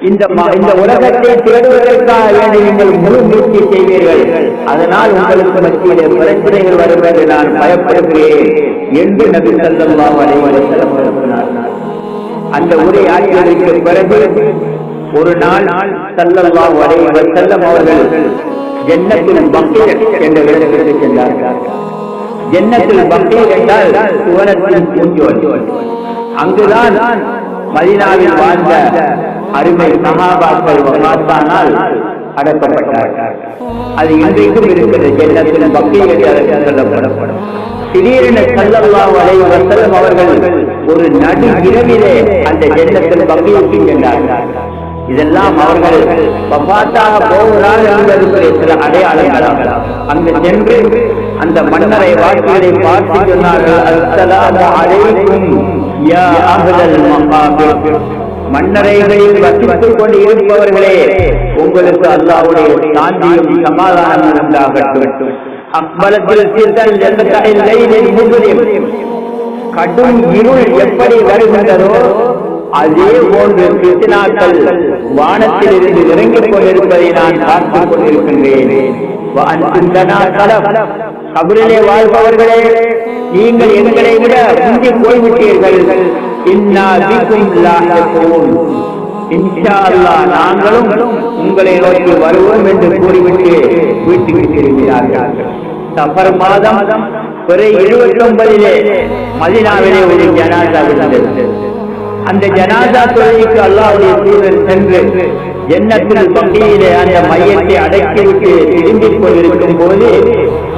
இந்த உலகத்தை தேடுவதற்காக வேண்டி நீங்கள் முழு முயற்சி செய்வீர்கள். அதனால் உங்களுக்கு மத்தியிலே பிரச்சனைகள் வரும் என்று நான் பயப்படுகிறேன் என்று நபி ஸல்லல்லாஹு அலைஹி வஸல்லம் சொன்னார். அந்த உரை ஆற்றியதற்கு பிறகு ஒரு நாள் ஸல்லல்லாஹு அலைஹி வஸல்லம் அவர்கள் ஜன்னத்துல் பக்கீர் என்ற இடத்திற்கு சென்றார்கள். ஜன்னத்துல் பக்கீர் என்றால் சுவனத்தின் பூஞ்சோல். அங்குதான் மதீனாவில் வாழ்ந்த அருமை சஹாபாக்கள் வஃபாத்தானால் அடக்கப்பட்டார்கள். அது இன்றைக்கும் இருக்கிறது. ஜன்னத்துல் பக்கீர் என்று சொல்லப்படும். திடீரென ஸல்லல்லாஹு அலைஹி வஸல்லம் அவர்கள் ஒரு நடு இரவிலே அந்த ஜன்னத்துல் பக்கீருக்கு சென்றார்கள். இதெல்லாம் அவர்கள் வஃபாத்தாக போகிறார்கள் என்பதற்கு சில அடையாளங்கள். அங்கு சென்று அந்த மன்னரை வாக்குகளை பார்த்து சொன்னார்கள், அஸ்ஸலாமு அலைக்கும் யா அஹ்லல் மகாபிர். மன்னரைகளில் வசித்துக் கொண்டு இருப்பவர்களே, உங்களுக்கு அல்லாஹ்வுடைய சாந்தியும் சமாதானமும் உண்டாகட்டும். அக்பலத்தில் சித்தல் ஜன்னத்தில் லைலில் முஸ்லிம். கடும் இருள் எப்படி வருகின்றதோ அதே போன்று பித்னாக்கள் வானத்தில் இருந்து இறங்கிக் கொண்டிருப்பதை நான் பார்த்துக் கொண்டிருக்கின்றேன். கபரிலே வாழ்பவர்களே, நீங்கள் எங்களை விட முந்தி போய்விட்டீர்கள். இன்ஷா அல்லாஹ் நாங்களும் உங்களை நோக்கி வருவோம் என்று கூறிவிட்டு வீட்டுக்கு திரும்பினார்கள். சஃபர் மாதம் 29 மதீனாவிலே ஒரு ஜனாஸா இருந்தது. அந்த ஜனாஸா தொழுகைக்கு அல்லாஹ்வுடைய தூதர் சென்று ஜன்னத்துல் பக்கீரிலே அந்த மையத்தை அடக்கிவிட்டு திரும்பிக் கொண்டிருக்கும் போது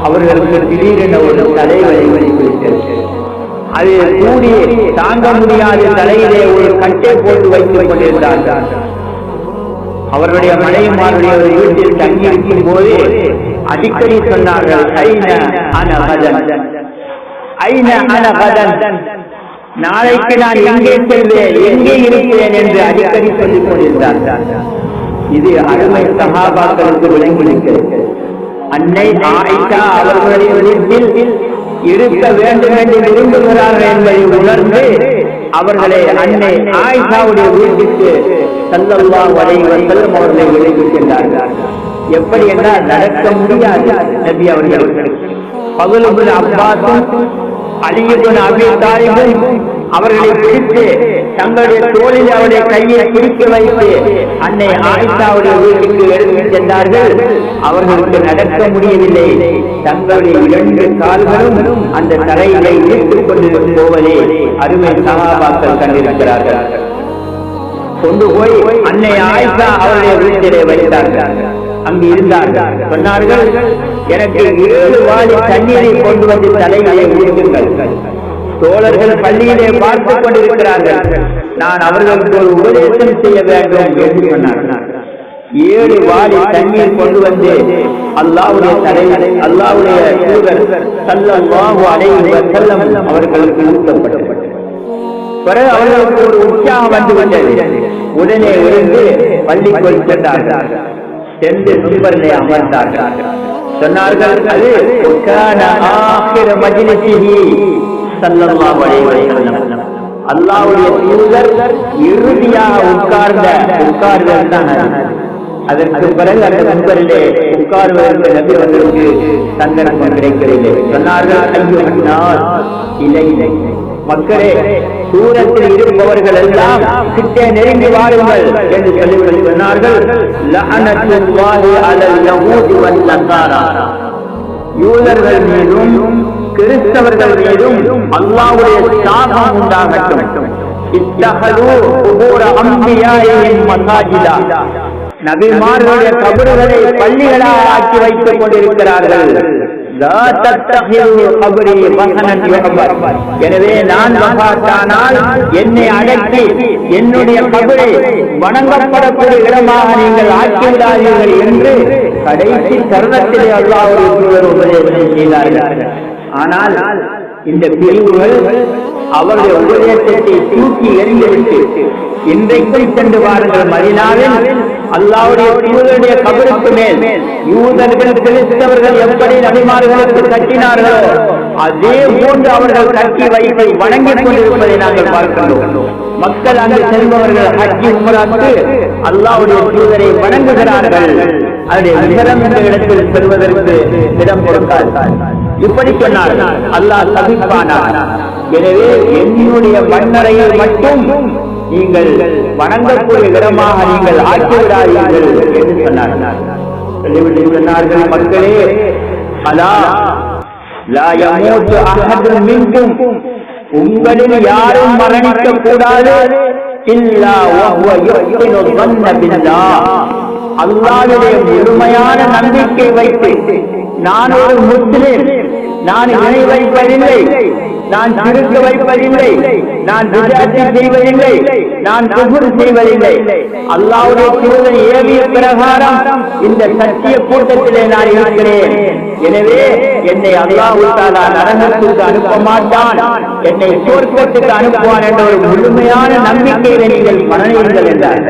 அவர்களுக்கு திடீரென ஒரு தலைவலி வெளிப்பட்டது. அது கூடி தாங்க முடியாத தலையிலே ஒரு கட்டை போட்டு வைத்துக் கொண்டிருந்தார்கள். அவருடைய மனைவிமாருடைய ஒரு வீட்டில் தங்கியிருக்கும் போது அடிக்கடி சொன்னார்கள், ஐன அன கதன், நாளைக்கு நான் எங்கே செல்வேன், எங்கே இருக்கிறேன் என்று அடிக்கடி சொல்லிக் கொண்டிருந்தார்கள். இது அருமை சஹாபாக்களுக்கு விளங்கியிருக்கிறது. அன்னை ஆயிஷா அவர்களுடைய வீட்டில் இருக்க வேண்டும் என்று விரும்புகிறார்கள் என்பதை உணர்ந்து அவர்களை அன்னை ஆயிஷாவுடைய வீட்டுக்கு ஸல்லல்லாஹு அலைஹி வஸல்லம் அவர்களை விலகிச் சென்றார்கள். எப்படி என்றால் நடக்க முடியாது. நபி அவர்கள் ஃபதுல் இப்னு அப்பாஸ், அலி இப்னு அபீ தாலிப் அவர்களை பிடித்து தங்களுடைய தோளில் அவருடைய கையை பிடிக்க வைத்து அன்னை ஆயிஷாவுடைய வீட்டுக்கு எடுத்துச் சென்றார்கள். அவர்களுக்கு நடக்க முடியவில்லை. தங்களுடைய 2 கால்களும் அந்த தரையிலே இழுத்துக் கொண்டு போவதை அருமை சஹாபாக்கள் கண்டிருக்கிறார்கள். கொண்டு போய் அன்னை ஆயிஷா அவருடைய வீட்டிலே வைத்தார்கள். அங்கு இருந்தார்கள். சொன்னார்கள், எனக்கு 7 வாளி தண்ணீரை கொண்டு வந்து தலையிலே ஊற்றுங்கள். தோழர்கள் பள்ளியிலே பார்த்துக் கொண்டிருக்கிறார்கள். நான் அவர்களுக்கு ஒரு உபதேசம் செய்ய வேண்டும் என்று சொன்னார்கள். 7 வாளி தண்ணீர் கொண்டு வந்து அல்லாஹ்வுடைய தலையிலே அல்லாஹ்வுடைய தூதர் ஸல்லல்லாஹு அலைஹி வஸல்லம் அவர்களுக்கு ஊற்றப்பட்டது. பிறகு அவர்களுக்கு ஒரு உற்சாகம் வந்து வந்தது. உடனே எழுந்து பள்ளிக்குள் சென்றார்கள். சென்று சும்பரிலே அமர்ந்தார்கள். சொன்னார்கள், அது ஆகிர மஜ்லிஸிஹி ஸல்லல்லாஹு அலைஹி வஸல்லம், அல்லாஹ்வுடைய தூதர் இறுதியாக உட்கார்ந்தல் தான். அதற்கு பிறகு அந்த சும்பரிலே உட்கார்வதற்கு நபி அவர்களுக்கு சந்தர்ப்பம் கிடைக்கவில்லை. சொன்னார்கள், ஐயுஹன் நாஸ் இலைலை, மக்களே, தூரத்தில் இருப்பவர்கள் எல்லாம் கிட்டே நெருங்கி வாருங்கள் என்று சொல்லிவிட்டு சொன்னார்கள், லஅனத்துல்லாஹி அலல் யஹூதி வன் நஸாரா, யூதர்கள் மீதும் கிறிஸ்தவர்கள் மீதும் அல்லாஹ்வுடைய சாபம் உண்டாகட்டும். இத்தஹது குபூர அன்பியாஇஹிம் மசாஜிதா, நபிமார்களுடைய கபறுகளை பள்ளிகளாக ஆக்கி வைத்துக் கொண்டிருக்கிறார்கள். எனவே நான் வஃபாத்தானால் என்னை அடக்கி என்னுடைய கபரை வணங்கப்படக்கூடிய இடமாக நீங்கள் ஆக்கிவிடாதீர்கள் என்று கடைசி தருணத்திலே அல்லாஹ்வுடைய தூதர் உபதேசம் செய்தார்கள். ஆனால் இந்த பிரிவுகள் அவருடைய உபதேசத்தை தூக்கி எறிந்துவிட்டு இன்றைக்கும் சென்று பாருங்கள், மதீனாவில் அல்லாஹ்வுடைய தூதருடைய கபருக்கு மேல் யூதர்கள் கிறிஸ்தவர்கள் எப்படி நபிமார்களுக்கு கட்டினார்களோ அதே போன்று அவர்கள் கட்டி வைத்து வணங்கிக் கொண்டிருப்பதை நாங்கள் பார்க்கின்றோம். மக்கள் அங்கு செல்பவர்கள் ஹஜ் உம்ராக்கு அல்லாஹ்வுடைய தூதரை வணங்குகிறார்கள். அதனுடைய விவரம் இந்த இடத்தில் செல்வதற்கு இடம் கொடுத்தார். இப்படி சொன்னார், அல்லாஹ் சபிப்பானார். எனவே என்னுடைய மண்ணறையை மட்டும் நீங்கள் வணங்கக்கூடிய இடமாக நீங்கள் ஆக்கிவிடாதீர்கள் என்று சொன்னார்கள். சொன்னார்கள், மக்களே, அலா லா யமூத்து அஹதுன் மின்கும், உங்களில் யாரும் மரணிக்க கூடாது, இல்லா வஹுவ யுஹ்சினு ظن பில்லாஹ், அல்லாஹ்வுடைய முழுமையான நம்பிக்கை வைத்து நான் ஒரு முஸ்லிம், நான் இணை வைப்பதில்லை, நான் சிறுக்க வைப்பதில்லை, நான் விஜாத்தி செய்வதில்லை, நான் குஃப்ர் செய்வதில்லை, அல்லாஹ்வுடைய தூதர் ஏவிய பிரகாரம் இந்த சத்திய கூட்டத்திலே நான் இருக்கிறேன். எனவே என்னை அல்லாஹ் தஆலா நரகத்துக்கு அனுப்ப மாட்டான், என்னை சொர்க்கத்துக்கு அனுப்புவான் என்ற ஒரு முழுமையான நம்பிக்கையிலே நீங்கள் மரணியுங்கள் என்றார்.